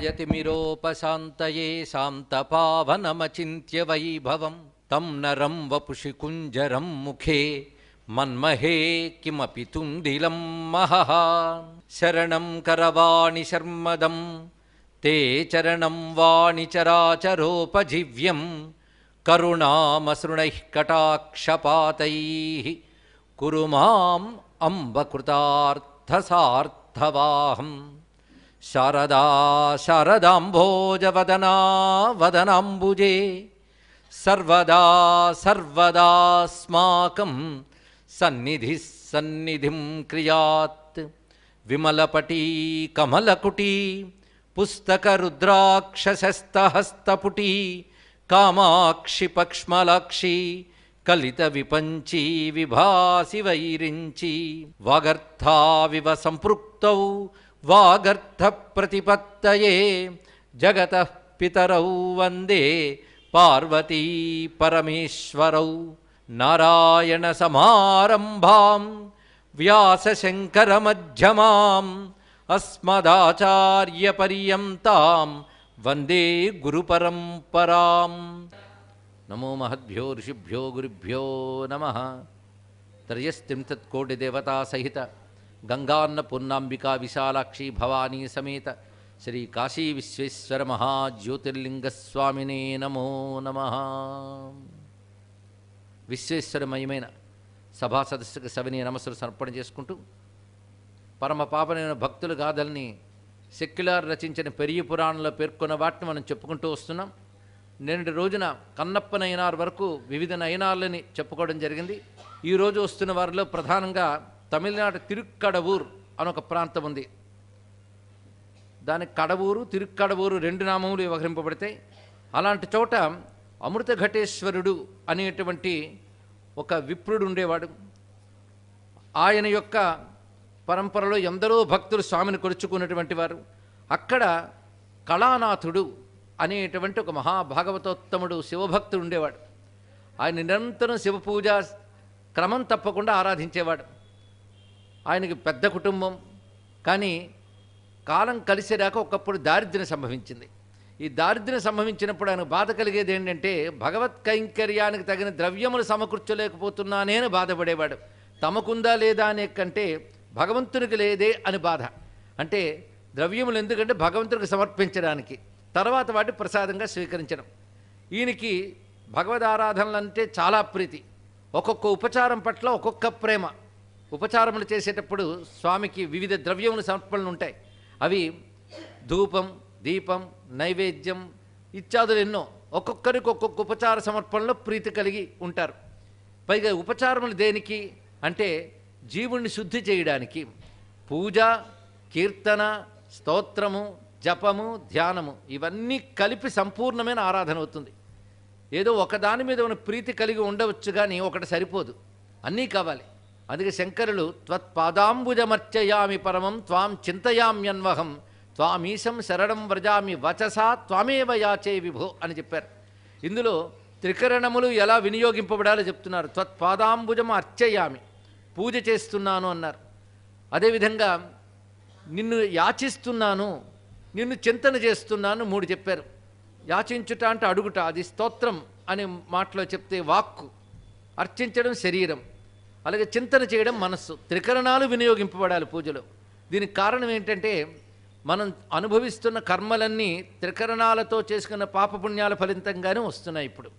यतिमिरोपशान्तये शान्तपावनमचिन्त्य वैभवं तं नरं वपुषि कुञ्जरं मुखे मन्महे किमपि तुन्दिलं महः शरणं करवाणि शर्मदं ते चरणं वाणि चराचरोपजीव्यं करुणामसृणैः कटाक्षपातैः कुरु माम् अम्ब कृतार्थसार्थवाहम् शारदा शारदाम्भोजवदना वदनाम्बुजे सर्वदा सर्वदास्माकं सन्निधिः सन्निधिं क्रियात् विमलपटी कमलकुटी पुस्तकरुद्राक्षशस्तहस्तपुटी कामाक्षि पक्ष्मलाक्षी कलितविपञ्ची विभासि वैरिञ्ची वागर्थाविव सम्पृक्तौ वागर्थप्रतिपत्तये जगतः पितरौ वन्दे पार्वती परमेश्वरौ नारायणसमारम्भां व्यासशङ्करमध्यमाम् अस्मदाचार्यपर्यन्तां वन्दे गुरुपरम्पराम् नमो महद्भ्यो ऋषिभ्यो गुरुभ्यो नमः त्रयस्त्रिंशत्कोटिदेवतासहित गंगान्नपूर्णांबिका विशालाक्षी भवानी समेत श्री काशी विश्वेश्वर महाज्योतिर्लिंगस्वामिने नमो नमः। విశ్వేశ్వరమయమైన సభా సదస్సుకు సవినీయ నమస్సులు సమర్పణ చేసుకుంటూ పరమ పావనమైన భక్తుల గాథల్ని సెక్యులర్ రచించిన పెరియ పురాణంలో పేర్కొన్న వాటిని మనం చెప్పుకుంటూ వస్తున్నాం. నిన్నటి రోజున కన్నప్ప నయనార్ వరకు వివిధ నయనాలని చెప్పుకోవడం జరిగింది. ఈరోజు వస్తున్న వారిలో ప్రధానంగా తమిళనాడు తిరుక్కడవూర్ అనొక ప్రాంతం ఉంది. దానికి కడవూరు తిరుక్కడవూరు రెండు నామములు వ్యవహరింపబడతాయి. అలాంటి చోట అమృత ఘటేశ్వరుడు అనేటువంటి ఒక విప్రుడు ఉండేవాడు. ఆయన యొక్క పరంపరలో ఎందరో భక్తులు స్వామిని కొలుచుకున్నటువంటి వారు. అక్కడ కళానాథుడు అనేటువంటి ఒక మహాభాగవతోత్తముడు శివభక్తుడు ఉండేవాడు. ఆయన నిరంతరం శివపూజ క్రమం తప్పకుండా ఆరాధించేవాడు. ఆయనకి పెద్ద కుటుంబం, కానీ కాలం కలిసేరాక ఒకప్పుడు దారిద్ర్యం సంభవించింది. ఈ దారిద్ర్యం సంభవించినప్పుడు ఆయన బాధ కలిగేది ఏంటంటే భగవత్ కైంకర్యానికి తగిన ద్రవ్యములు సమకూర్చలేకపోతున్నానే అని బాధపడేవాడు. తమకుందా లేదా అనే కంటే భగవంతునికి లేదే అని బాధ. అంటే ద్రవ్యములు ఎందుకంటే భగవంతునికి సమర్పించడానికి, తర్వాత వాటి ప్రసాదంగా స్వీకరించడం. ఈయనకి భగవద్ ఆరాధనలు అంటే చాలా ప్రీతి. ఒక్కొక్క ఉపచారం పట్ల ఒక్కొక్క ప్రేమ. ఉపచారములు చేసేటప్పుడు స్వామికి వివిధ ద్రవ్యములు సమర్పణలు ఉంటాయి. అవి ధూపం, దీపం, నైవేద్యం ఇత్యాదులు ఎన్నో. ఒక్కొక్కరికి ఒక్కొక్క ఉపచార సమర్పణలో ప్రీతి కలిగి ఉంటారు. పైగా ఉపచారములు దేనికి అంటే జీవుణ్ణి శుద్ధి చేయడానికి. పూజ, కీర్తన, స్తోత్రము, జపము, ధ్యానము ఇవన్నీ కలిపి సంపూర్ణమైన ఆరాధన అవుతుంది. ఏదో ఒకదాని మీద ఉన్న ప్రీతి కలిగి ఉండవచ్చు, కానీ ఒకటి సరిపోదు, అన్నీ కావాలి. అందుకే శంకరులు త్వత్పాదాంబుజమర్చయామి పరమం త్వాం చింతయామ్యన్వహం త్వామీశం శరణం వ్రజామి వచసా త్వమేవ యాచే విభో అని చెప్పారు. ఇందులో త్రికరణములు ఎలా వినియోగింపబడాలో చెప్తున్నారు. త్వత్పాదాంబుజం అర్చయామి, పూజ చేస్తున్నాను అన్నారు. అదేవిధంగా నిన్ను యాచిస్తున్నాను, నిన్ను చింతన చేస్తున్నాను, మూడు చెప్పారు. యాచించుట అంటే అడుగుట, అది స్తోత్రం అనే మాటలో చెప్తే వాక్కు, అర్చించడం శరీరం, అలాగే చింతన చేయడం మనస్సు. త్రికరణాలు వినియోగింపబడాలి పూజలో. దీనికి కారణం ఏంటంటే మనం అనుభవిస్తున్న కర్మలన్నీ త్రికరణాలతో చేసుకున్న పాపపుణ్యాల ఫలితంగానే వస్తున్నాయి. ఇప్పుడు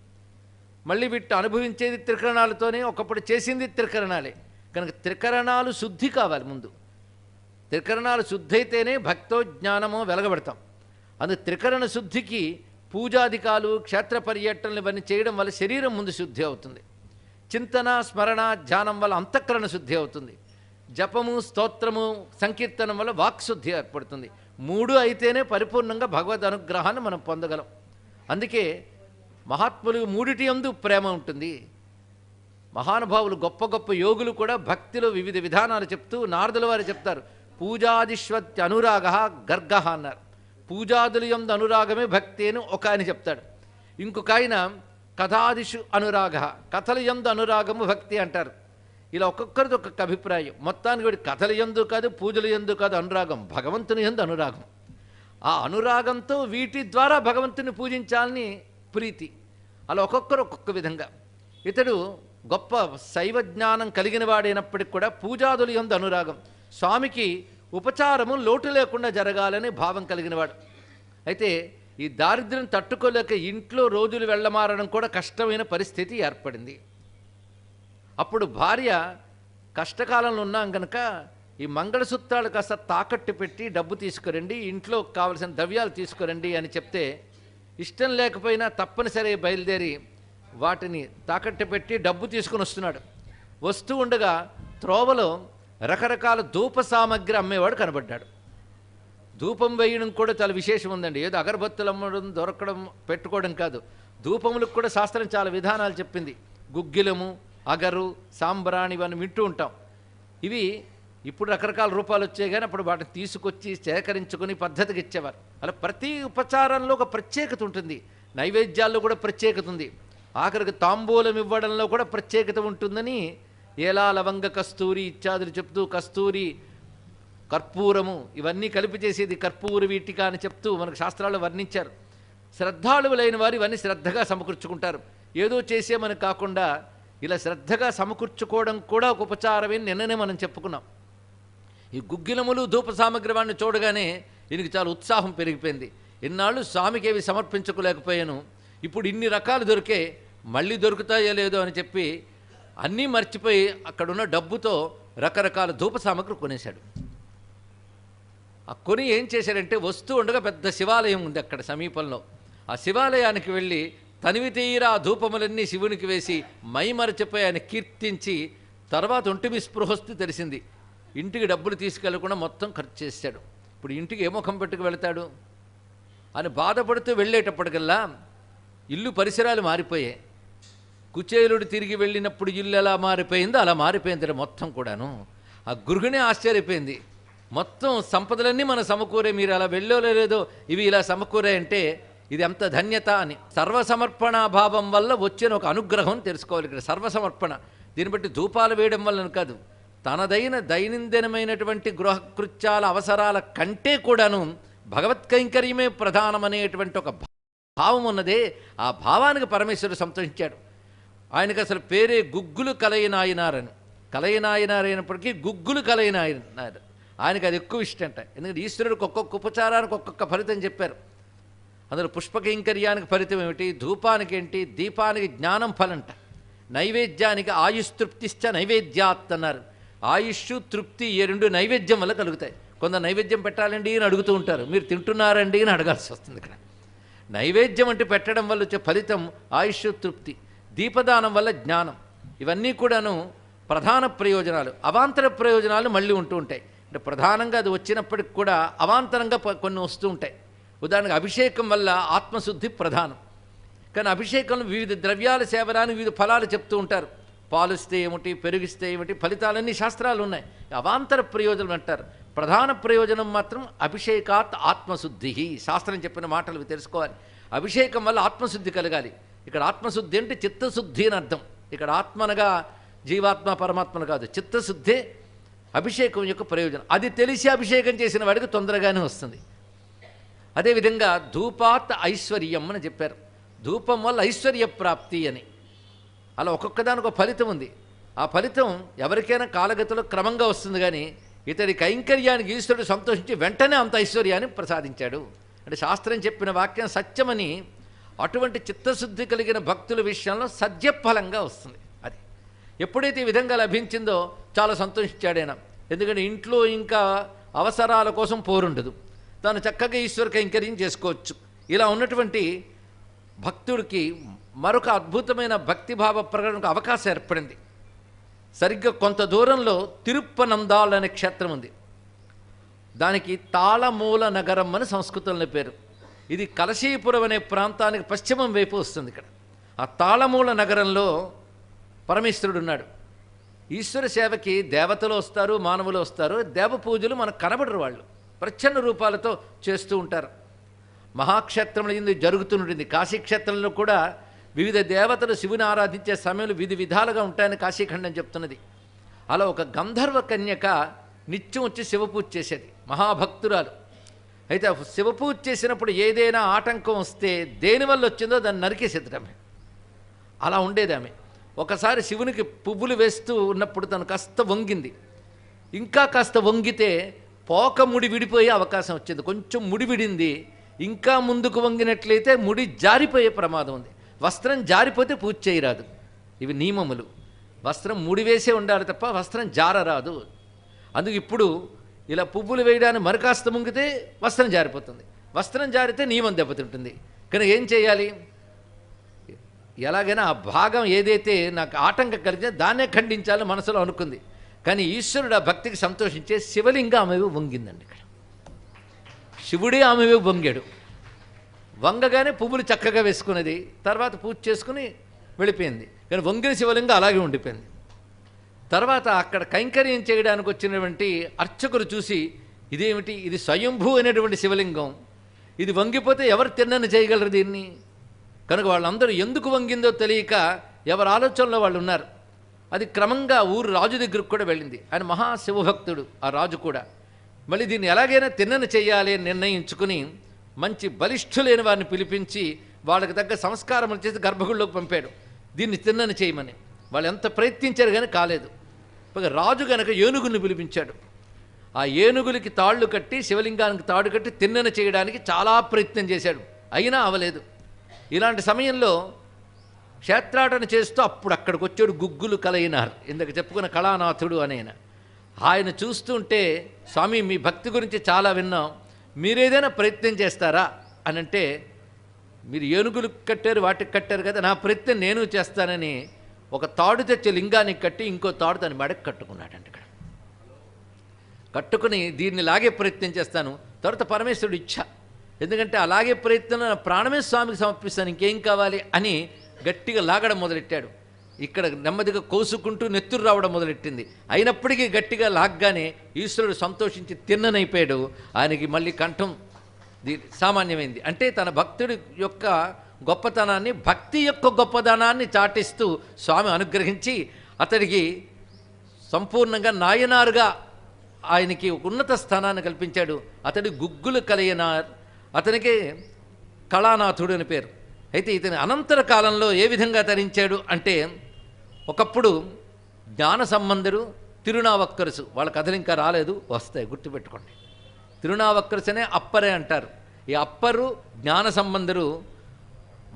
మళ్ళీ వీటి అనుభవించేది త్రికరణాలతోనే, ఒకప్పుడు చేసింది త్రికరణాలే. కనుక త్రికరణాలు శుద్ధి కావాలి ముందు. త్రికరణాలు శుద్ధి అయితేనే భక్తో జ్ఞానమో వెలగబడతాం. అందుకు త్రికరణ శుద్ధికి పూజాధికాలు, క్షేత్ర పర్యటనలు ఇవన్నీ చేయడం వల్ల శరీరం ముందు శుద్ధి అవుతుంది. చింతన, స్మరణ, ధ్యానం వల్ల అంతఃకరణ శుద్ధి అవుతుంది. జపము, స్తోత్రము, సంకీర్తనం వల్ల వాక్శుద్ధి ఏర్పడుతుంది. మూడు అయితేనే పరిపూర్ణంగా భగవద్ అనుగ్రహాన్ని మనం పొందగలం. అందుకే మహాత్ములు మూడిటి యందు ప్రేమ ఉంటుంది. మహానుభావులు, గొప్ప గొప్ప యోగులు కూడా భక్తిలో వివిధ విధానాలు చెప్తూ నారదుల వారు చెప్తారు. పూజాదిష్వత్య అనురాగ గర్గ అన్నారు. పూజాదులు యందు అనురాగమే భక్తి అని ఒక ఆయన చెప్తాడు. ఇంకొక ఆయన కథాదిషు అనురాగ, కథల యందు అనురాగము భక్తి అంటారు. ఇలా ఒక్కొక్కరిది ఒక్కొక్క అభిప్రాయం. మొత్తానికి వీడి కథల యందు కాదు, పూజల యందు కాదు అనురాగం, భగవంతుని యందు అనురాగం. ఆ అనురాగంతో వీటి ద్వారా భగవంతుని పూజించాలని ప్రీతి. అలా ఒక్కొక్కరు ఒక్కొక్క విధంగా. ఇతడు గొప్ప శైవ జ్ఞానం కలిగిన వాడైనప్పటికి కూడా పూజాదుల యందు అనురాగం, స్వామికి ఉపచారము లోటు లేకుండా జరగాలని భావం కలిగినవాడు. అయితే ఈ దారిద్ర్యం తట్టుకోలేక ఇంట్లో రోజులు వెళ్ళమారడం కూడా కష్టమైన పరిస్థితి ఏర్పడింది. అప్పుడు భార్య కష్టకాలంలో ఉన్నాం కనుక ఈ మంగళసూత్రాలు కాస్త తాకట్టు పెట్టి డబ్బు తీసుకురండి, ఇంట్లో కావలసిన ద్రవ్యాలు తీసుకురండి అని చెప్తే ఇష్టం లేకపోయినా తప్పనిసరి బయలుదేరి వాటిని తాకట్టు పెట్టి డబ్బు తీసుకుని వస్తున్నాడు. వస్తూ ఉండగా త్రోవలో రకరకాల ధూప సామగ్రి అమ్మేవాడు కనబడ్డాడు. ధూపం వేయడం కూడా చాలా విశేషం ఉందండి. ఏదో అగరబత్తులు అమ్మడం, దొరకడం, పెట్టుకోవడం కాదు. ధూపములకు కూడా శాస్త్రం చాలా విధానాలు చెప్పింది. గుగ్గిలము, అగరు, సాంబ్రాణి ఇవన్నీ వింటూ ఉంటాం. ఇవి ఇప్పుడు రకరకాల రూపాలు వచ్చాయి, కానీ అప్పుడు వాటిని తీసుకొచ్చి సేకరించుకొని పద్ధతికి ఇచ్చేవారు. అలా ప్రతి ఉపచారంలో ఒక ప్రత్యేకత ఉంటుంది. నైవేద్యాల్లో కూడా ప్రత్యేకత ఉంది. ఆఖరికి తాంబూలం ఇవ్వడంలో కూడా ప్రత్యేకత ఉంటుందని ఏలా, లవంగ, కస్తూరి ఇత్యాదులు చెప్తూ, కస్తూరి, కర్పూరము ఇవన్నీ కలిపి చేసేది కర్పూర వీటిక అని చెప్తూ మనకు శాస్త్రాలు వర్ణించారు. శ్రద్ధాళువులైన వారు ఇవన్నీ శ్రద్ధగా సమకూర్చుకుంటారు. ఏదో చేసేమని కాకుండా ఇలా శ్రద్ధగా సమకూర్చుకోవడం కూడా ఒక ఉపచారమే నిన్ననే మనం చెప్పుకున్నాం. ఈ గుగ్గిలములు ధూప సామగ్రి వాడిని చూడగానే ఈయనకి చాలా ఉత్సాహం పెరిగిపోయింది. ఇన్నాళ్ళు స్వామికి ఏవి సమర్పించుకోలేకపోయాను, ఇప్పుడు ఇన్ని రకాలు దొరికే, మళ్ళీ దొరుకుతాయో లేదో అని చెప్పి అన్నీ మర్చిపోయి అక్కడున్న డబ్బుతో రకరకాల ధూప సామగ్రి కొనేశాడు. ఆ కొని ఏం చేశాడంటే, వస్తూ ఉండగా పెద్ద శివాలయం ఉంది అక్కడ సమీపంలో. ఆ శివాలయానికి వెళ్ళి తనివి తీరా ధూపములన్నీ శివునికి వేసి మైమరచిపోయి ఆయన కీర్తించి తర్వాత ఒంటిమి స్పృహస్తు తెలిసింది. ఇంటికి డబ్బులు తీసుకెళ్లకుండా మొత్తం ఖర్చు చేశాడు. ఇప్పుడు ఇంటికి ఏ ముఖం పెట్టుకు వెళతాడు అని బాధపడుతూ వెళ్ళేటప్పటికల్లా ఇల్లు పరిసరాలు మారిపోయాయి. కుచేలుడు తిరిగి వెళ్ళినప్పుడు ఇల్లు ఎలా మారిపోయిందో అలా మారిపోయింది మొత్తం కూడాను. ఆ గృహిణి ఆశ్చర్యపోయింది. మొత్తం సంపదలన్నీ మన సమకూరే, మీరు అలా వెళ్ళలేదో ఇవి ఇలా సమకూరాయంటే ఇది ఎంత ధన్యత అని. సర్వసమర్పణాభావం వల్ల వచ్చిన ఒక అనుగ్రహం తెలుసుకోవాలి ఇక్కడ. సర్వసమర్పణ, దీన్ని బట్టి ధూపాలు వేయడం వల్ల కాదు, తనదైన దైనందినమైనటువంటి గృహకృత్యాల అవసరాల కంటే కూడాను భగవత్ కైంకర్యమే ప్రధానమనేటువంటి ఒక భావం ఉన్నదే, ఆ భావానికి పరమేశ్వరుడు సంతోషించాడు. ఆయనకు అసలు పేరే గుగ్గులు కలయినాయనారని. కలయినాయనారైనప్పటికీ గుగ్గులు కలయినాయనారు, ఆయనకు అది ఎక్కువ ఇష్టంట. ఎందుకంటే ఈశ్వరుడికి ఒక్కొక్క ఉపచారానికి ఒక్కొక్క ఫలితం చెప్పారు. అందులో పుష్పకైంకర్యానికి ఫలితం ఏమిటి, ధూపానికి ఏంటి, దీపానికి జ్ఞానం ఫలంట, నైవేద్యానికి ఆయుస్తృప్తిశ్చ నైవేద్యాత్ అన్నారు. ఆయుష్, తృప్తి ఈ రెండు నైవేద్యం వల్ల కలుగుతాయి. కొందరు నైవేద్యం పెట్టాలండి అని అడుగుతూ ఉంటారు, మీరు తింటున్నారండి అని అడగాల్సి వస్తుంది. ఇక్కడ నైవేద్యం అంటే పెట్టడం వల్ల వచ్చే ఫలితం ఆయుష్, తృప్తి. దీపదానం వల్ల జ్ఞానం. ఇవన్నీ కూడాను ప్రధాన ప్రయోజనాలు. అవాంతర ప్రయోజనాలు మళ్ళీ ఉంటూ ఉంటాయి. అంటే ప్రధానంగా అది వచ్చినప్పటికి కూడా అవాంతరంగా కొన్ని వస్తూ ఉంటాయి. ఉదాహరణకు అభిషేకం వల్ల ఆత్మశుద్ధి ప్రధానం. కానీ అభిషేకంలో వివిధ ద్రవ్యాల సేవనాన్ని వివిధ ఫలాలు చెప్తూ ఉంటారు. పాలిస్తే ఏమిటి, పెరిగిస్తే ఏమిటి, ఫలితాలన్నీ శాస్త్రాలు ఉన్నాయి. అవాంతర ప్రయోజనం అంటారు. ప్రధాన ప్రయోజనం మాత్రం అభిషేకాత్ ఆత్మశుద్ధి. శాస్త్రం చెప్పిన మాటలు ఇవి తెలుసుకోవాలి. అభిషేకం వల్ల ఆత్మశుద్ధి కలగాలి. ఇక్కడ ఆత్మశుద్ధి అంటే చిత్తశుద్ధి అని అర్థం. ఇక్కడ ఆత్మనగా జీవాత్మ పరమాత్మను కాదు, చిత్తశుద్ధే అభిషేకం యొక్క ప్రయోజనం. అది తెలిసి అభిషేకం చేసిన వాడికి తొందరగానే వస్తుంది. అదేవిధంగా ధూపాత్ ఐశ్వర్యం అని చెప్పారు. ధూపం వల్ల ఐశ్వర్య ప్రాప్తి అని. అలా ఒక్కొక్కదానికి ఒక ఫలితం ఉంది. ఆ ఫలితం ఎవరికైనా కాలగతిలో క్రమంగా వస్తుంది. కానీ ఇతడి కైంకర్యానికి ఈశ్వరుడు సంతోషించి వెంటనే అంత ఐశ్వర్యాన్ని ప్రసాదించాడు. అంటే శాస్త్రం చెప్పిన వాక్యం సత్యమని అటువంటి చిత్తశుద్ధి కలిగిన భక్తుల విషయంలో సద్యఫలంగా వస్తుంది. అది ఎప్పుడైతే ఈ విధంగా లభించిందో చాలా సంతోషించాడైనా. ఎందుకంటే ఇంట్లో ఇంకా అవసరాల కోసం పోరుండదు, తాను చక్కగా ఈశ్వర కైంకర్యం చేసుకోవచ్చు. ఇలా ఉన్నటువంటి భక్తుడికి మరొక అద్భుతమైన భక్తిభావ ప్రకటనకు అవకాశం ఏర్పడింది. సరిగ్గా కొంత దూరంలో తిరుప్పనందాల్ అనే క్షేత్రం ఉంది. దానికి తాళమూల నగరం అని సంస్కృతంలో పేరు. ఇది కలశీపురం అనే ప్రాంతానికి పశ్చిమం వైపు వస్తుంది. ఇక్కడ ఆ తాళమూల నగరంలో పరమేశ్వరుడు ఉన్నాడు. ఈశ్వర సేవకి దేవతలు వస్తారు, మానవులు వస్తారు. దేవ పూజలు మనకు కనబడరు, వాళ్ళు ప్రచ్ఛన్న రూపాలతో చేస్తూ ఉంటారు. మహాక్షేత్రంలో ఇది జరుగుతుంటుంది. కాశీక్షేత్రంలో కూడా వివిధ దేవతలు శివుని ఆరాధించే సమయంలో విధి విధాలుగా ఉంటాయని కాశీఖండం చెప్తున్నది. అలా ఒక గంధర్వ కన్యక నిత్యం వచ్చి శివపూజ చేసేది, మహాభక్తురాలు. అయితే శివపూజ చేసినప్పుడు ఏదైనా ఆటంకం వస్తే దేనివల్ల వచ్చిందో దాన్ని నరికేసేద్దటమే. అలా ఉండేది ఆమె. ఒకసారి శివునికి పువ్వులు వేస్తూ ఉన్నప్పుడు తను కాస్త వంగింది. ఇంకా కాస్త వంగితే పోక ముడి విడిపోయే అవకాశం వచ్చింది. కొంచెం ముడి విడింది. ఇంకా ముందుకు వంగినట్లయితే ముడి జారిపోయే ప్రమాదం ఉంది. వస్త్రం జారిపోతే పూజ చేయరాదు. ఇవి నియమములు. వస్త్రం ముడి వేసే ఉండాలి తప్ప వస్త్రం జారరాదు. అందుకు ఇప్పుడు ఇలా పువ్వులు వేయడానికి మరికాస్త ముంగితే వస్త్రం జారిపోతుంది. వస్త్రం జారితే నియమం దెబ్బతింటుంది. కనుక ఏం చేయాలి? ఎలాగైనా ఆ భాగం ఏదైతే నాకు ఆటంకం కలిగితే దాన్నే ఖండించాలని మనసులో అనుకుంది. కానీ ఈశ్వరుడు ఆ భక్తికి సంతోషించే శివలింగం ఆమె వంగిందండి. ఇక్కడ శివుడే ఆమె వంగాడు. వంగగానే పువ్వులు చక్కగా వేసుకున్నది. తర్వాత పూజ చేసుకుని వెళ్ళిపోయింది. కానీ వంగిన శివలింగం అలాగే ఉండిపోయింది. తర్వాత అక్కడ కైంకర్యం చేయడానికి వచ్చినటువంటి అర్చకులు చూసి, ఇదేమిటి, ఇది స్వయంభూ అనేటువంటి శివలింగం, ఇది వంగిపోతే ఎవరు తిన్నని చేయగలరు దీన్ని? కనుక వాళ్ళందరూ ఎందుకు వంగిందో తెలియక ఎవరి ఆలోచనలో వాళ్ళు ఉన్నారు. అది క్రమంగా ఊరు రాజు దగ్గరకు కూడా వెళ్ళింది. ఆయన మహాశివభక్తుడు ఆ రాజు కూడా. మళ్ళీ దీన్ని ఎలాగైనా తిన్నని చేయాలి అని నిర్ణయించుకుని మంచి బలిష్ఠులైన వారిని పిలిపించి వాళ్ళకి తగ్గ సంస్కారములు చేసి గర్భగుడిలోకి పంపాడు. దీన్ని తిన్నని చేయమని. వాళ్ళు ఎంత ప్రయత్నించారు కానీ కాలేదు. రాజు గనక ఏనుగుని పిలిపించాడు. ఆ ఏనుగులకి తాళ్ళు కట్టి శివలింగానికి తాడు కట్టి తిన్నని చేయడానికి చాలా ప్రయత్నం చేశాడు. అయినా అవలేదు. ఇలాంటి సమయంలో క్షేత్రాటన చేస్తూ అప్పుడు అక్కడికి వచ్చాడు గుగ్గులు కలయినార్. ఇందాక చెప్పుకున్న కళానాథుడు అనేన. ఆయన చూస్తుంటే, స్వామి మీ భక్తి గురించి చాలా విన్నాం, మీరేదైనా ప్రయత్నం చేస్తారా అని అంటే, మీరు ఏనుగులు కట్టారు వాటికి కట్టారు కదా, నా ప్రయత్నం నేను చేస్తానని ఒక తాడు తెచ్చి లింగానికి కట్టి ఇంకో తాడు దాని మెడకు కట్టుకున్నాడంట. ఇక్కడ కట్టుకుని దీన్ని లాగే ప్రయత్నం చేస్తాను. తర్వాత పరమేశ్వరుడు ఇచ్చ, ఎందుకంటే అలాగే ప్రయత్నం ప్రాణమే స్వామికి సమర్పిస్తాను, ఇంకేం కావాలి అని గట్టిగా లాగడం మొదలెట్టాడు. ఇక్కడ నెమ్మదిగా కోసుకుంటూ నెత్తురు రావడం మొదలెట్టింది. అయినప్పటికీ గట్టిగా లాగ్గానే ఈశ్వరుడు సంతోషించి తిన్ననైపోయాడు. ఆయనకి మళ్ళీ కంఠం సామాన్యమైంది. అంటే తన భక్తుడి యొక్క గొప్పతనాన్ని, భక్తి యొక్క గొప్పతనాన్ని చాటిస్తూ స్వామి అనుగ్రహించి అతడికి సంపూర్ణంగా నాయనారుగా ఆయనకి ఉన్నత స్థానాన్ని కల్పించాడు. అతడి గుగ్గులు కలయనార్, అతనికి కళానాథుడు అని పేరు. అయితే ఇతని అనంతర కాలంలో ఏ విధంగా తరించాడు అంటే, ఒకప్పుడు జ్ఞాన సంబంధుడు తిరునావక్కరసు, వాళ్ళ కథలు ఇంకా రాలేదు, వస్తాయి, గుర్తుపెట్టుకోండి. తిరునావక్కరసు అనే అప్పరే అంటారు. ఈ అప్పరు జ్ఞాన సంబంధుడు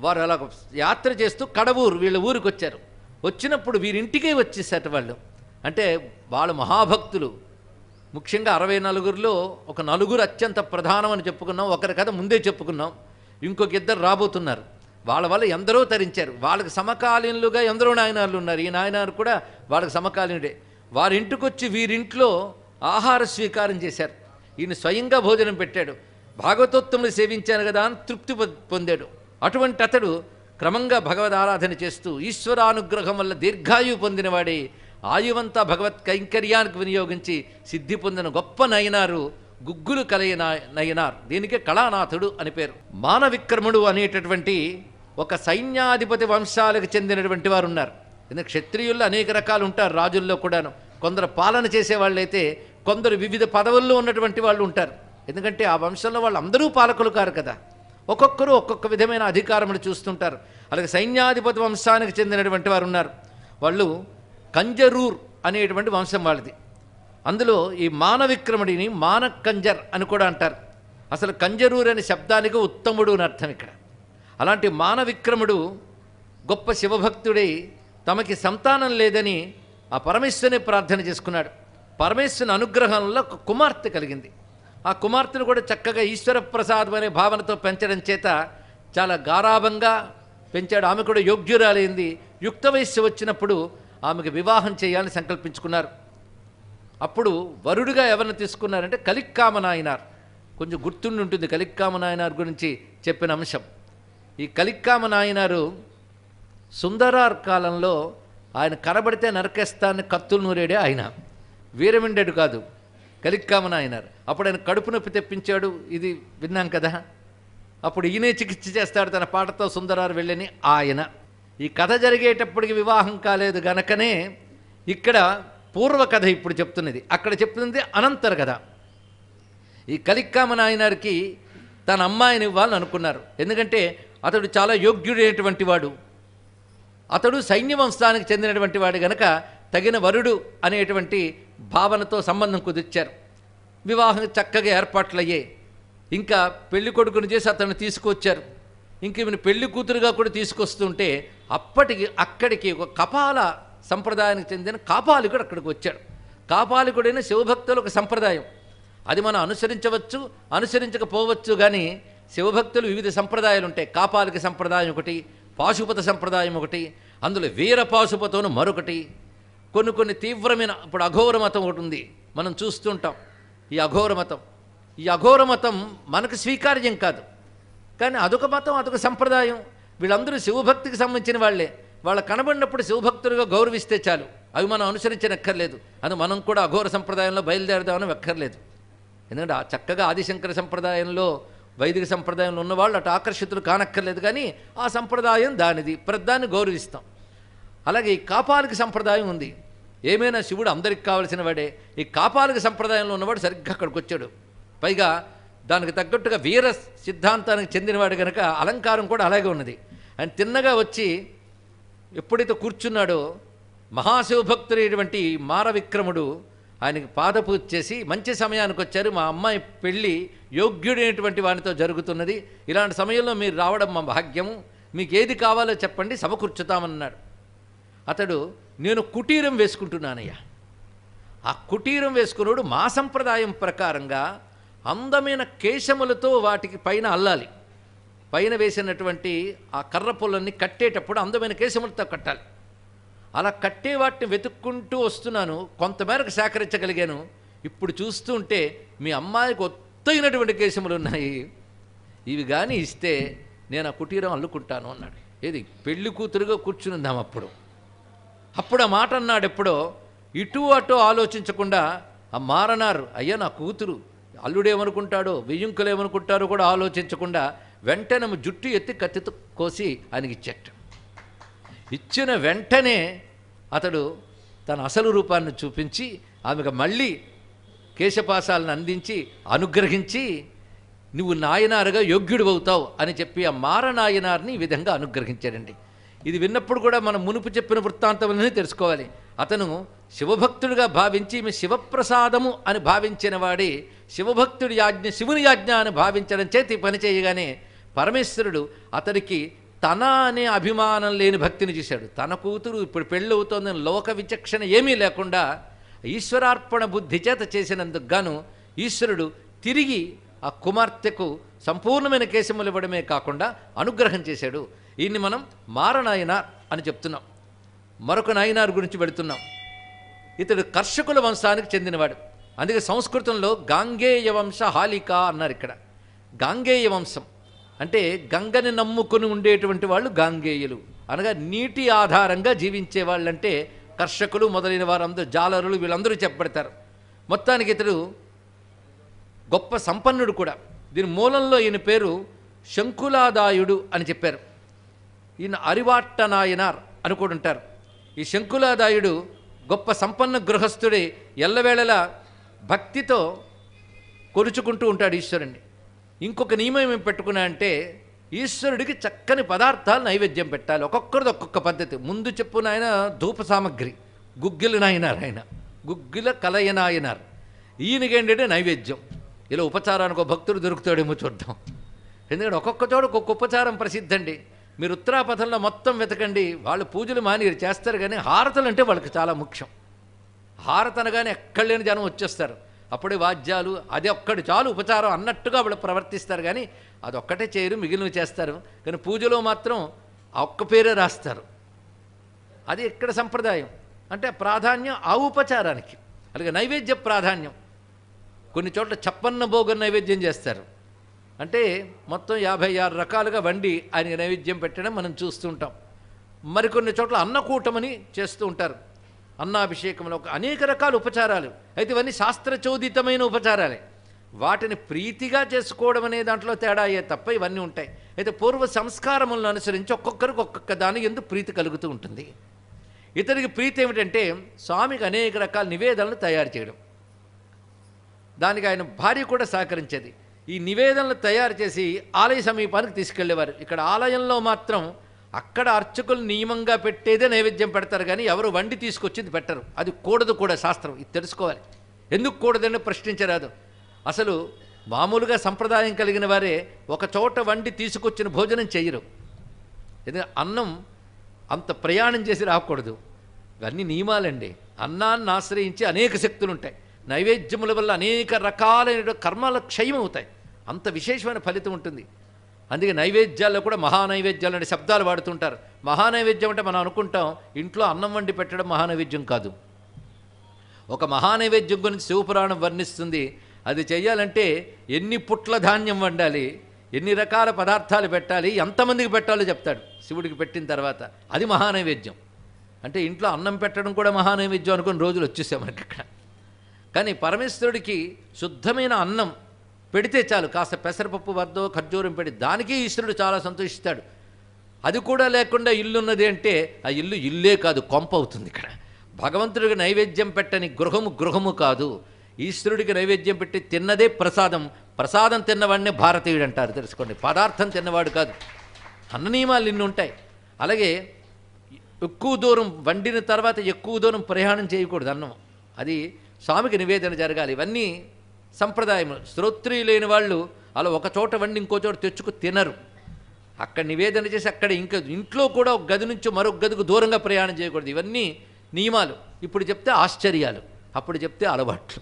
వారు అలా యాత్ర చేస్తూ కడవూరు వీళ్ళ ఊరికి వచ్చారు. వచ్చినప్పుడు వీరింటికే వచ్చేసారు వాళ్ళు. అంటే వాళ్ళు మహాభక్తులు. ముఖ్యంగా 64లో ఒక 4 అత్యంత ప్రధానం అని చెప్పుకున్నాం. ఒకరి కథ ముందే చెప్పుకున్నాం. ఇంకొక 2 రాబోతున్నారు. వాళ్ళ వల్ల ఎందరో తరించారు. వాళ్ళకి సమకాలీనులుగా ఎందరో నాయనార్లు ఉన్నారు. ఈ నాయనారు కూడా వాళ్ళకి సమకాలీనుడే. వారింటికి వచ్చి వీరింట్లో ఆహార స్వీకారం చేశారు. ఈయన స్వయంగా భోజనం పెట్టాడు. భాగవతోత్తములు సేవించాను కదా అని తృప్తి పొందాడు. అటువంటి అతడు క్రమంగా భగవద్ ఆరాధన చేస్తూ ఈశ్వరానుగ్రహం వల్ల దీర్ఘాయువు పొందినవాడే ఆయువంతా భగవత్ కైంకర్యానికి వినియోగించి సిద్ధి పొందిన గొప్ప నయనారు గుగ్గులు కలయ నయనార్. దీనికే కళానాథుడు అని పేరు. మానవిక్రముడు అనేటటువంటి ఒక సైన్యాధిపతి వంశాలకు చెందినటువంటి వారు ఉన్నారు. ఎందుకంటే క్షత్రియుల్లో అనేక రకాలు ఉంటారు, రాజుల్లో కూడాను. కొందరు పాలన చేసేవాళ్ళైతే, కొందరు వివిధ పదవుల్లో ఉన్నటువంటి వాళ్ళు ఉంటారు. ఎందుకంటే ఆ వంశంలో వాళ్ళు అందరూ పాలకులు కారు కదా, ఒక్కొక్కరు ఒక్కొక్క విధమైన అధికారములు చూస్తుంటారు. అలాగే సైన్యాధిపతి వంశానికి చెందినటువంటి వారు ఉన్నారు. వాళ్ళు కంజరూర్ అనేటువంటి వంశం వాళ్ళది. అందులో ఈ మానవిక్రముడిని మానకంజర్ అని కూడా అంటారు. అసలు కంజరూర్ అనే శబ్దానికి ఉత్తముడు అని అర్థం ఇక్కడ. అలాంటి మానవిక్రముడు గొప్ప శివభక్తుడై తమకి సంతానం లేదని ఆ పరమేశ్వరుని ప్రార్థన చేసుకున్నాడు. పరమేశ్వరుని అనుగ్రహంలో ఒక కుమార్తె కలిగింది. ఆ కుమార్తెను కూడా చక్కగా ఈశ్వర ప్రసాదం అనే భావనతో పెంచడం చేత చాలా గారాభంగా పెంచాడు. ఆమె కూడా యోగ్యురాలైంది. యుక్త వయస్సు వచ్చినప్పుడు ఆమెకు వివాహం చేయాలని సంకల్పించుకున్నారు. అప్పుడు వరుడుగా ఎవరిని తీసుకున్నారంటే కలిక్కామ నాయనార్. కొంచెం గుర్తుండి ఉంటుంది కలిక్కామ నాయనార్ గురించి చెప్పిన అంశం. ఈ కలిక్కామ నాయనారు సుందరార్ కాలంలో ఆయన కనబడితే నరకేస్తాన్ని కత్తులు నూరేడే ఆయన, వీరమిండెడు కాదు, కలిక్కామ నాయనార్. అప్పుడు ఆయన కడుపు నొప్పి తెప్పించాడు, ఇది విన్నాం కదా. అప్పుడు ఈయనే చికిత్స చేస్తాడు తన పాటతో సుందరార్ వెళ్ళని ఆయన. ఈ కథ జరిగేటప్పటికి వివాహం కాలేదు గనకనే ఇక్కడ పూర్వ కథ ఇప్పుడు చెప్తున్నది, అక్కడ చెప్తున్నది అనంతర కథ. ఈ కలిక్కామ నాయనారికి తన అమ్మాయిని ఇవ్వాలని అనుకున్నారు. ఎందుకంటే అతడు చాలా యోగ్యుడైనటువంటి వాడు, అతడు సైన్య వంశానికి చెందినటువంటి వాడు గనక తగిన వరుడు అనేటువంటి భావనతో సంబంధం కుదిర్చారు. వివాహం చక్కగా ఏర్పాట్లు అయ్యాయి. ఇంకా పెళ్లి కొడుకుని చేసి అతన్ని తీసుకొచ్చారు. ఇంక ఈమెను పెళ్లి కూతురుగా కూడా తీసుకొస్తుంటే అక్కడికి ఒక కపాల సంప్రదాయానికి చెందిన కాపాలికుడు అక్కడికి వచ్చాడు. కాపాలికుడైన శివభక్తులు ఒక సంప్రదాయం, అది మనం అనుసరించవచ్చు, అనుసరించకపోవచ్చు. కానీ శివభక్తులు వివిధ సంప్రదాయాలు ఉంటాయి. కాపాలిక సంప్రదాయం ఒకటి, పాశుపత సంప్రదాయం ఒకటి, అందులో వీర పాశుపతను మరొకటి. కొన్ని తీవ్రమైన, ఇప్పుడు అఘోర మతం ఒకటి ఉంది, మనం చూస్తుంటాం. ఈ అఘోర మతం మనకు స్వీకార్యం కాదు, కానీ అదొక మతం, అదొక సంప్రదాయం. వీళ్ళందరూ శివభక్తికి సంబంధించిన వాళ్ళే. వాళ్ళు కనబడినప్పుడు శివభక్తులుగా గౌరవిస్తే చాలు, అవి మనం అనుసరించనక్కర్లేదు. అది మనం కూడా అఘోర సంప్రదాయంలో బయలుదేరదామని వెక్కర్లేదు. ఎందుకంటే చక్కగా ఆదిశంకర సంప్రదాయంలో, వైదిక సంప్రదాయంలో ఉన్నవాళ్ళు అటు ఆకర్షితులు కానక్కర్లేదు. కానీ ఆ సంప్రదాయం దానిది, ప్రధాన్ని గౌరవిస్తాం. అలాగే ఈ కాపాలిక సంప్రదాయం ఉంది. ఏమైనా శివుడు అందరికి కావలసిన వాడే. ఈ కాపాలిక సంప్రదాయంలో ఉన్నవాడు సరిగ్గా అక్కడికి వచ్చాడు. పైగా దానికి తగ్గట్టుగా వీర సిద్ధాంతానికి చెందినవాడు కనుక అలంకారం కూడా అలాగే ఉన్నది. ఆయన తిన్నగా వచ్చి ఎప్పుడైతే కూర్చున్నాడో మహాశివభక్తుడైనటువంటి మారవిక్రముడు ఆయనకి పాదపూజ చేసి, మంచి సమయానికి వచ్చారు, మా అమ్మాయి పెళ్ళి యోగ్యుడైనటువంటి వానితో జరుగుతున్నది, ఇలాంటి సమయంలో మీరు రావడం మా భాగ్యము, మీకు ఏది కావాలో చెప్పండి, సమకూర్చుతామన్నాడు. అతడు, నేను కుటీరం వేసుకుంటున్నానయ్యా. ఆ కుటీరం వేసుకున్నాడు మా సంప్రదాయం ప్రకారంగా అందమైన కేశములతో వాటికి పైన అల్లాలి. పైన వేసినటువంటి ఆ కర్ర పొలన్ని కట్టేటప్పుడు అందమైన కేశములతో కట్టాలి. అలా కట్టే వాటిని వెతుక్కుంటూ వస్తున్నాను, కొంతమేరకు సేకరించగలిగాను. ఇప్పుడు చూస్తుంటే మీ అమ్మాయికి ఒత్తైనటువంటి కేశములు ఉన్నాయి, ఇవి కానీ ఇస్తే నేను ఆ కుటీరం అల్లుకుంటాను అన్నాడు. ఏది పెళ్లి కూతురుగా కూర్చునిందాం. అప్పుడు ఆ మాట అన్నాడు. ఎప్పుడో ఇటు అటు ఆలోచించకుండా ఆ మారనారు, అయ్యా నా కూతురు, అల్లుడేమనుకుంటాడో వెయ్యింకులు ఏమనుకుంటారో కూడా ఆలోచించకుండా వెంటనే జుట్టు ఎత్తి కత్తితో కోసి ఆయనకి ఇచ్చేట. ఇచ్చిన వెంటనే అతడు తన అసలు రూపాన్ని చూపించి ఆమెకు మళ్ళీ కేశపాసాలను అందించి అనుగ్రహించి, నువ్వు నాయనారుగా యోగ్యుడు అవుతావు అని చెప్పి ఆ మారనాయనారిని ఈ విధంగా అనుగ్రహించాడండి. ఇది విన్నప్పుడు కూడా మనం మునుపు చెప్పిన వృత్తాంతములని తెలుసుకోవాలి. అతను శివభక్తుడిగా భావించి ఈమె శివప్రసాదము అని భావించిన వాడి శివభక్తుడి యాజ్ఞ శివుని యాజ్ఞ అని భావించడం చేతి పని చేయగానే పరమేశ్వరుడు అతడికి తన అనే అభిమానం లేని భక్తిని చేశాడు. తన కూతురు ఇప్పుడు పెళ్ళవుతోందని లోక విచక్షణ ఏమీ లేకుండా ఈశ్వరార్పణ బుద్ధి చేత చేసినందుకు గాను ఈశ్వరుడు తిరిగి ఆ కుమార్తెకు సంపూర్ణమైన కేశములు ఇవ్వడమే కాకుండా అనుగ్రహం చేశాడు. ఈయన్ని మనం మారనాయనార్ అని చెప్తున్నాం. మరొక నాయనార్ గురించి పెడుతున్నాం. ఇతడు కర్షకుల వంశానికి చెందినవాడు. అందుకే సంస్కృతంలో గాంగేయ వంశ హాలిక అన్నారు. ఇక్కడ గాంగేయ వంశం అంటే గంగని నమ్ముకుని ఉండేటువంటి వాళ్ళు గాంగేయులు, అనగా నీటి ఆధారంగా జీవించే వాళ్ళంటే కర్షకులు మొదలైన వారందరూ, జాలరులు, వీళ్ళందరూ చెప్పబడతారు. మొత్తానికి ఇతడు గొప్ప సంపన్నుడు కూడా. దీని మూలంలో ఈయన పేరు శంకులాదాయుడు అని చెప్పారు. ఈయన అరివాట్ట నాయనార్ అని కూడా ఉంటారు. ఈ శంకులాదాయుడు గొప్ప సంపన్న గృహస్థుడి, ఎల్లవేళలా భక్తితో కొలుచుకుంటూ ఉంటాడు ఈశ్వరుణ్ణి. ఇంకొక నియమం ఏమి పెట్టుకున్నా అంటే ఈశ్వరుడికి చక్కని పదార్థాలు నైవేద్యం పెట్టాలి. ఒక్కొక్కరిది ఒక్కొక్క పద్ధతి. ముందు చెప్పున ఆయన ధూప సామగ్రి, గుగ్గిల నాయనారు, ఆయన గుగ్గిల కలయ నాయనారు. ఈయనకేంటంటే నైవేద్యం. ఇలా ఉపచారానికి ఒక భక్తుడు దొరుకుతాడేమో చూద్దాం. ఎందుకంటే ఒక్కొక్క చోట ఒక్కొక్క ఉపచారం ప్రసిద్ధండి. మీరు ఉత్తరాపథంలో మొత్తం వెతకండి, వాళ్ళు పూజలు మాని చేస్తారు, కానీ హారతలు అంటే వాళ్ళకి చాలా ముఖ్యం. హారత అనగానే ఎక్కడ లేని జనం వచ్చేస్తారు. అప్పుడే వాద్యాలు, అది ఒక్కటి చాలు ఉపచారం అన్నట్టుగా వాళ్ళు ప్రవర్తిస్తారు. కానీ అదొక్కటే చేయరు, మిగిలినవి చేస్తారు. కానీ పూజలో మాత్రం ఆ ఒక్క పేరే రాస్తారు. అది ఇక్కడ సంప్రదాయం. అంటే ప్రాధాన్యం ఆ ఉపచారానికి. అలాగే నైవేద్య ప్రాధాన్యం. కొన్ని చోట్ల చప్పన్న భోగం నైవేద్యం చేస్తారు. అంటే మొత్తం 56 రకాలుగా వండి ఆయన నైవేద్యం పెట్టడం మనం చూస్తుంటాం. మరికొన్ని చోట్ల అన్నకూటమని చేస్తూ ఉంటారు. అన్నాభిషేకంలో అనేక రకాల ఉపచారాలు. అయితే ఇవన్నీ శాస్త్రచోదితమైన ఉపచారాలే. వాటిని ప్రీతిగా చేసుకోవడం అనే దాంట్లో తేడా అయ్యే తప్ప ఇవన్నీ ఉంటాయి. అయితే పూర్వ సంస్కారములను అనుసరించి ఒక్కొక్కరికి ఒక్కొక్క దాని ఎందు ప్రీతి కలుగుతూ ఉంటుంది. ఇతనికి ప్రీతి ఏమిటంటే స్వామికి అనేక రకాల నివేదనలు తయారు చేయడం. దానికి ఆయన భార్య కూడా సహకరించేది. ఈ నివేదనలు తయారు చేసి ఆలయ సమీపానికి తీసుకెళ్లేవారు. ఇక్కడ ఆలయంలో మాత్రం అక్కడ అర్చకులు నియమంగా పెట్టేదే నైవేద్యం పెడతారు, కానీ ఎవరు వండి తీసుకొచ్చింది పెట్టరు. అది కూడదు కూడా, శాస్త్రం ఇది తెలుసుకోవాలి. ఎందుకు కూడదని ప్రశ్నించరాదు. అసలు మామూలుగా సంప్రదాయం కలిగిన వారే ఒక చోట వండి తీసుకొచ్చిన భోజనం చెయ్యరు. ఎందుకంటే అన్నం అంత ప్రయాణం చేసి రాకూడదు. ఇవన్నీ నియమాలండి. అన్నాన్ని ఆశ్రయించి అనేక శక్తులు ఉంటాయి. నైవేద్యముల వల్ల అనేక రకాలైన కర్మల క్షయం అవుతాయి. అంత విశేషమైన ఫలితం ఉంటుంది. అందుకే నైవేద్యాల్లో కూడా మహానైవేద్యాలు అనే శబ్దాలు వాడుతుంటారు. మహానైవేద్యం అంటే మనం అనుకుంటాం ఇంట్లో అన్నం వండి పెట్టడం మహానైవేద్యం కాదు. ఒక మహానైవేద్యం గురించి శివపురాణం వర్ణిస్తుంది. అది చెయ్యాలంటే ఎన్ని పుట్ల ధాన్యం వండాలి, ఎన్ని రకాల పదార్థాలు పెట్టాలి, ఎంతమందికి పెట్టాలో చెప్తాడు శివుడికి పెట్టిన తర్వాత. అది మహానైవేద్యం. అంటే ఇంట్లో అన్నం పెట్టడం కూడా మహానైవేద్యం అనుకుని రోజులు వచ్చేసాం మనకి ఇక్కడ. కానీ పరమేశ్వరుడికి శుద్ధమైన అన్నం పెడితే చాలు. కాస్త పెసరపప్పు వద్దో ఖర్జూరం పెడి దానికి ఈశ్వరుడు చాలా సంతోషిస్తాడు. అది కూడా లేకుండా ఇల్లున్నది అంటే ఆ ఇల్లు ఇల్లే కాదు, కొంప అవుతుంది. ఇక్కడ భగవంతుడికి నైవేద్యం పెట్టని గృహము కాదు. ఈశ్వరుడికి నైవేద్యం పెట్టి తిన్నదే ప్రసాదం. ప్రసాదం తిన్నవాడినే భారతీయుడు అంటారు, తెలుసుకోండి. పదార్థం తిన్నవాడు కాదు. అన్న నియమాలు ఇన్ని ఉంటాయి. అలాగే ఎక్కువ దూరం వండిన తర్వాత ఎక్కువ దూరం ప్రయాణం చేయకూడదు అన్నం. అది స్వామికి నివేదన జరగాలి. ఇవన్నీ సంప్రదాయములు. శ్రోత్రియులైన వాళ్ళు అలా ఒక చోట వండి ఇంకో చోట తెచ్చుకు తినరు. అక్కడ నివేదన చేసి అక్కడ ఇంకా ఇంట్లో కూడా ఒక గది నుంచి మరొక గదికి దూరంగా ప్రయాణం చేయకూడదు. ఇవన్నీ నియమాలు. ఇప్పుడు చెప్తే ఆశ్చర్యాలు, అప్పుడు చెప్తే అలవాట్లు.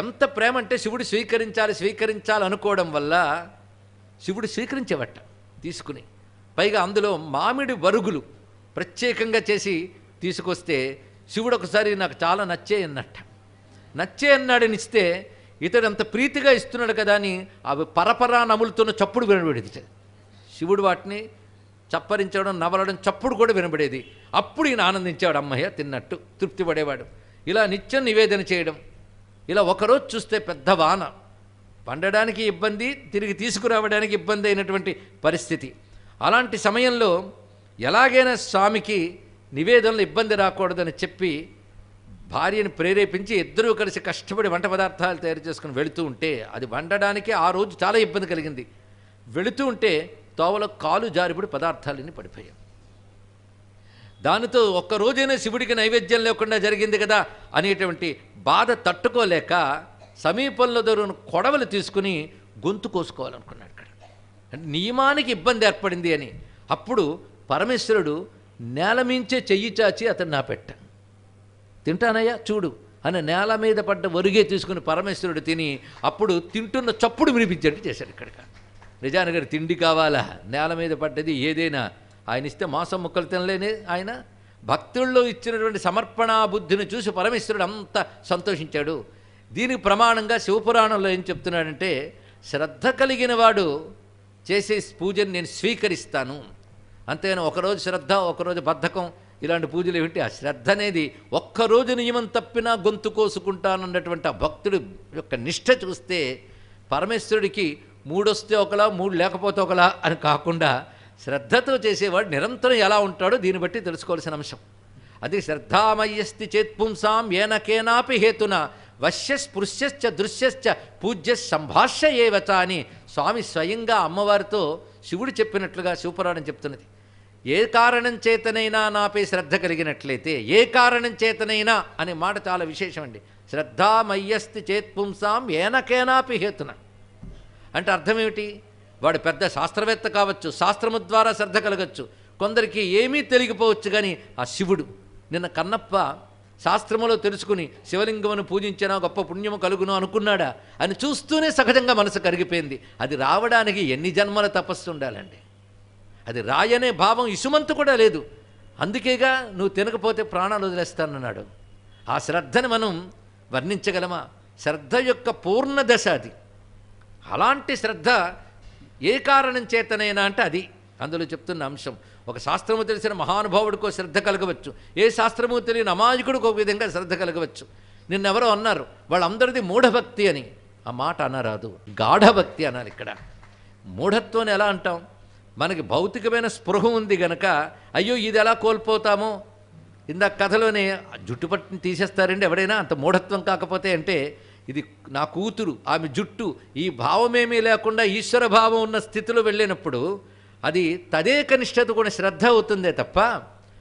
ఎంత ప్రేమ అంటే శివుడు స్వీకరించాలి అనుకోవడం వల్ల శివుడు స్వీకరించేవట తీసుకుని. పైగా అందులో మామిడి వరుగులు ప్రత్యేకంగా చేసి తీసుకొస్తే శివుడు ఒకసారి నాకు చాలా నచ్చే అన్నాడని ఇస్తే ఇతడు అంత ప్రీతిగా ఇస్తున్నాడు కదా అని అవి పరపరా నములుతున్న చప్పుడు వినబడేది. శివుడు వాటిని చప్పరించడం, నవలడం, చప్పుడు కూడా వినబడేది. అప్పుడు ఈయన ఆనందించేవాడు, అమ్మయ్య తిన్నట్టు తృప్తి పడేవాడు. ఇలా నిత్యం నివేదన చేయడం. ఇలా ఒకరోజు చూస్తే పెద్ద వాన, పండడానికి ఇబ్బంది, తిరిగి తీసుకురావడానికి ఇబ్బంది అయినటువంటి పరిస్థితి. అలాంటి సమయంలో ఎలాగైనా స్వామికి నివేదనలో ఇబ్బంది రాకూడదని చెప్పి భార్యను ప్రేరేపించి ఇద్దరూ కలిసి కష్టపడి వంట పదార్థాలు తయారు చేసుకుని వెళుతూ ఉంటే అది వండడానికి ఆ రోజు చాలా ఇబ్బంది కలిగింది. వెళుతూ ఉంటే తోవలో కాలు జారిపడి పదార్థాలన్నీ పడిపోయాయి. దానితో ఒక్కరోజైనా శివుడికి నైవేద్యం లేకుండా జరిగింది కదా అనేటువంటి బాధ తట్టుకోలేక సమీపంలో దొరికిన కొడవలు తీసుకుని గొంతు కోసుకోవాలనుకున్నాడు. ఇక్కడ అంటే నియమానికి ఇబ్బంది ఏర్పడింది అని. అప్పుడు పరమేశ్వరుడు నేలమించే చెయ్యి చాచి అతను నా పెట్ట తింటానయ్యా చూడు అని నేల మీద పడ్డ వరుగే తీసుకుని పరమేశ్వరుడు తిని అప్పుడు తింటున్న చప్పుడు వినిపించేట్టు చేశాడు. ఇక్కడికి నిజానికి తిండి కావాలా, నేల మీద పడ్డది ఏదైనా ఆయన ఇస్తే మాంసం ముక్కలు తినలేని ఆయన భక్తుల్లో ఇచ్చినటువంటి సమర్పణా బుద్ధిని చూసి పరమేశ్వరుడు అంత సంతోషించాడు. దీనికి ప్రమాణంగా శివపురాణంలో ఏం చెప్తున్నాడంటే, శ్రద్ధ కలిగిన వాడు చేసే పూజను నేను స్వీకరిస్తాను. అంతేగాని ఒకరోజు శ్రద్ధ ఒకరోజు బద్ధకం ఇలాంటి పూజలు ఏమిటి? ఆ శ్రద్ధ అనేది ఒక్కరోజు నియమం తప్పినా గొంతు కోసుకుంటానన్నటువంటి ఆ భక్తుడు యొక్క నిష్ఠ చూస్తే పరమేశ్వరుడికి మూడొస్తే ఒకలా మూడు లేకపోతే ఒకలా అని కాకుండా శ్రద్ధతో చేసేవాడు నిరంతరం ఎలా ఉంటాడో దీన్ని బట్టి తెలుసుకోవాల్సిన అంశం. అది శ్రద్ధామయ్యస్తి చేత్పుంసాం ఏనకేనాపి హేతున వశ్య స్పృశ్యశ్చ దృశ్యశ్చ పూజ్య సంభాష్య ఏవచ అని స్వామి స్వయంగా అమ్మవారితో శివుడు చెప్పినట్లుగా శివపురాణం చెప్తున్నది. ఏ కారణం చేతనైనా నాపై శ్రద్ధ కలిగినట్లయితే, ఏ కారణం చేతనైనా అనే మాట చాలా విశేషం అండి. శ్రద్ధామయ్యస్తి చేత్పుంసాం ఏనకేనాపి హేతున అంటే అర్థం ఏమిటి? వాడు పెద్ద శాస్త్రవేత్త కావచ్చు, శాస్త్రము ద్వారా శ్రద్ధ కలగచ్చు, కొందరికి ఏమీ తెలియకపోవచ్చు. కానీ ఆ శివుడు నిన్న కన్నప్ప శాస్త్రములో తెలుసుకుని శివలింగమును పూజించినా గొప్ప పుణ్యము కలుగును అనుకున్నాడా అని చూస్తూనే సహజంగా మనసు కరిగిపోయింది. అది రావడానికి ఎన్ని జన్మల తపస్సు ఉండాలండి. అది రాయనే భావం ఇసుమంతు కూడా లేదు. అందుకేగా నువ్వు తినకపోతే ప్రాణాలు వదిలేస్తానన్నాడు. ఆ శ్రద్ధని మనం వర్ణించగలమా? శ్రద్ధ యొక్క పూర్ణ దశ అది. అలాంటి శ్రద్ధ ఏ కారణం చేతనైనా అంటే అది అందులో చెప్తున్న అంశం. ఒక శాస్త్రము తెలిసిన మహానుభావుడికో శ్రద్ధ కలగవచ్చు, ఏ శాస్త్రము తెలియని అమాయకుడికి ఒక విధంగా శ్రద్ధ కలగవచ్చు. నిన్నెవరో అన్నారు వాళ్ళందరిది మూఢభక్తి అని. ఆ మాట అనరాదు, గాఢభక్తి అనాలి. ఇక్కడ మూఢత్వాన్ని ఎలా అంటాం? మనకి భౌతికమైన స్పృహ ఉంది గనక అయ్యో ఇది ఎలా కోల్పోతామో. ఇందాక కథలోనే జుట్టుపట్టుని తీసేస్తారండి ఎవడైనా, అంత మూఢత్వం కాకపోతే. అంటే ఇది నా కూతురు, ఆమె జుట్టు, ఈ భావమేమీ లేకుండా ఈశ్వర భావం ఉన్న స్థితిలో వెళ్ళినప్పుడు అది తదేక నిష్ఠత కూడా శ్రద్ధ అవుతుందే తప్ప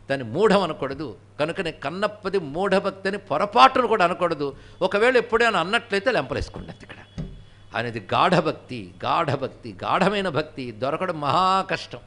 దాన్ని మూఢం అనకూడదు. కనుకనే కన్నప్పది మూఢభక్తి అని పొరపాటును కూడా అనకూడదు. ఒకవేళ ఎప్పుడైనా అన్నట్లయితే లెంపలేసుకోండి ఇక్కడ. అనేది గాఢభక్తి, గాఢమైన భక్తి దొరకడం మహా కష్టం.